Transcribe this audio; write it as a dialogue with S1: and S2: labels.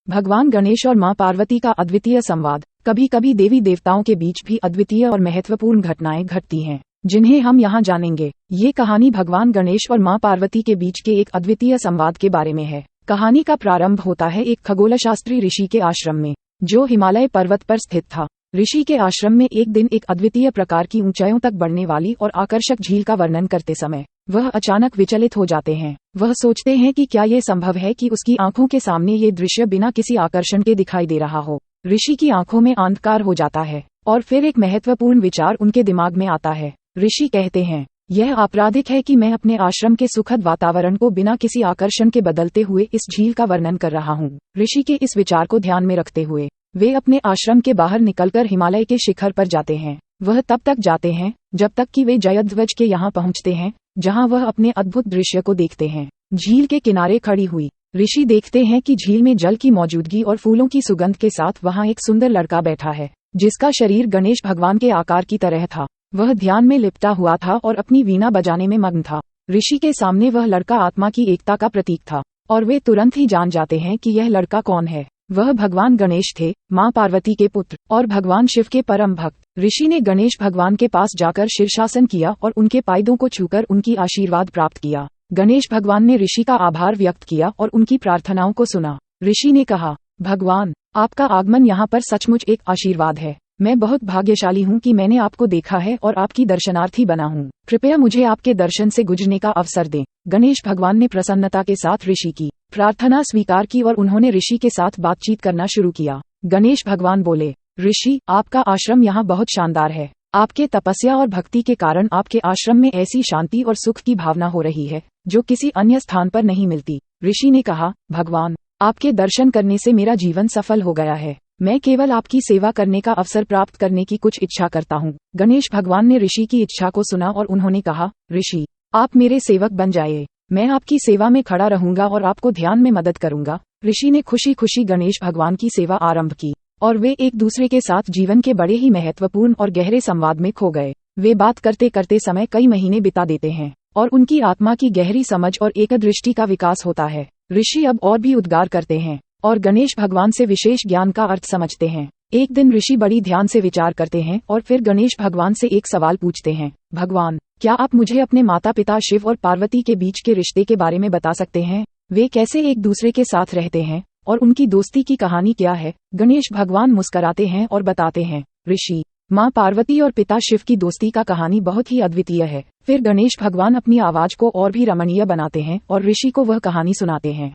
S1: भगवान गणेश और मां पार्वती का अद्वितीय संवाद। कभी कभी देवी देवताओं के बीच भी अद्वितीय और महत्वपूर्ण घटनाएं घटती हैं, जिन्हें हम यहाँ जानेंगे। ये कहानी भगवान गणेश और मां पार्वती के बीच के एक अद्वितीय संवाद के बारे में है। कहानी का प्रारंभ होता है एक खगोलशास्त्री ऋषि के आश्रम में, जो हिमालय पर्वत पर स्थित था। ऋषि के आश्रम में एक दिन एक अद्वितीय प्रकार की ऊंचाइयों तक बढ़ने वाली और आकर्षक झील का वर्णन करते समय वह अचानक विचलित हो जाते हैं। वह सोचते हैं कि क्या ये संभव है कि उसकी आंखों के सामने ये दृश्य बिना किसी आकर्षण के दिखाई दे रहा हो। ऋषि की आंखों में अंधकार हो जाता है और फिर एक महत्वपूर्ण विचार उनके दिमाग में आता है। ऋषि कहते हैं, यह आपराधिक है कि मैं अपने आश्रम के सुखद वातावरण को बिना किसी आकर्षण के बदलते हुए इस झील का वर्णन कर रहा हूँ। ऋषि के इस विचार को ध्यान में रखते हुए वे अपने आश्रम के बाहर निकलकर हिमालय के शिखर पर जाते हैं। वह तब तक जाते हैं जब तक कि वे जयध्वज के यहाँ पहुँचते हैं, जहाँ वह अपने अद्भुत दृश्य को देखते हैं। झील के किनारे खड़ी हुई ऋषि देखते हैं कि झील में जल की मौजूदगी और फूलों की सुगंध के साथ वहाँ एक सुंदर लड़का बैठा है, जिसका शरीर गणेश भगवान के आकार की तरह था। वह ध्यान में लिपटा हुआ था और अपनी वीणा बजाने में मग्न था। ऋषि के सामने वह लड़का आत्मा की एकता का प्रतीक था, और वे तुरंत ही जान जाते हैं कि यह लड़का कौन है। वह भगवान गणेश थे, मां पार्वती के पुत्र और भगवान शिव के परम भक्त। ऋषि ने गणेश भगवान के पास जाकर शीर्षासन किया और उनके पायदों को छूकर उनकी आशीर्वाद प्राप्त किया। गणेश भगवान ने ऋषि का आभार व्यक्त किया और उनकी प्रार्थनाओं को सुना। ऋषि ने कहा, भगवान, आपका आगमन यहाँ पर सचमुच एक आशीर्वाद है। मैं बहुत भाग्यशाली हूँ कि मैंने आपको देखा है और आपकी दर्शनार्थी बना हूँ। कृपया मुझे आपके दर्शन से गुजरने का अवसर दें। गणेश भगवान ने प्रसन्नता के साथ ऋषि की प्रार्थना स्वीकार की और उन्होंने ऋषि के साथ बातचीत करना शुरू किया। गणेश भगवान बोले, ऋषि, आपका आश्रम यहाँ बहुत शानदार है। आपके तपस्या और भक्ति के कारण आपके आश्रम में ऐसी शांति और सुख की भावना हो रही है जो किसी अन्य स्थान पर नहीं मिलती। ऋषि ने कहा, भगवान, आपके दर्शन करने से मेरा जीवन सफल हो गया है। मैं केवल आपकी सेवा करने का अवसर प्राप्त करने की कुछ इच्छा करता हूँ। गणेश भगवान ने ऋषि की इच्छा को सुना और उन्होंने कहा, ऋषि, आप मेरे सेवक बन जाइए। मैं आपकी सेवा में खड़ा रहूंगा और आपको ध्यान में मदद करूंगा। ऋषि ने खुशी खुशी गणेश भगवान की सेवा आरंभ की और वे एक दूसरे के साथ जीवन के बड़े ही महत्वपूर्ण और गहरे संवाद में खो गए। वे बात करते करते समय कई महीने बिता देते हैं और उनकी आत्मा की गहरी समझ और एकदृष्टि का विकास होता है। ऋषि अब और भी उद्गार करते हैं और गणेश भगवान से विशेष ज्ञान का अर्थ समझते हैं। एक दिन ऋषि बड़ी ध्यान से विचार करते हैं और फिर गणेश भगवान से एक सवाल पूछते हैं, भगवान, क्या आप मुझे अपने माता पिता शिव और पार्वती के बीच के रिश्ते के बारे में बता सकते हैं? वे कैसे एक दूसरे के साथ रहते हैं और उनकी दोस्ती की कहानी क्या है? गणेश भगवान मुस्कुराते हैं और बताते हैं, ऋषि, मां पार्वती और पिता शिव की दोस्ती का कहानी बहुत ही अद्वितीय है। फिर गणेश भगवान अपनी आवाज को और भी रमणीय बनाते हैं और ऋषि को वह कहानी सुनाते हैं।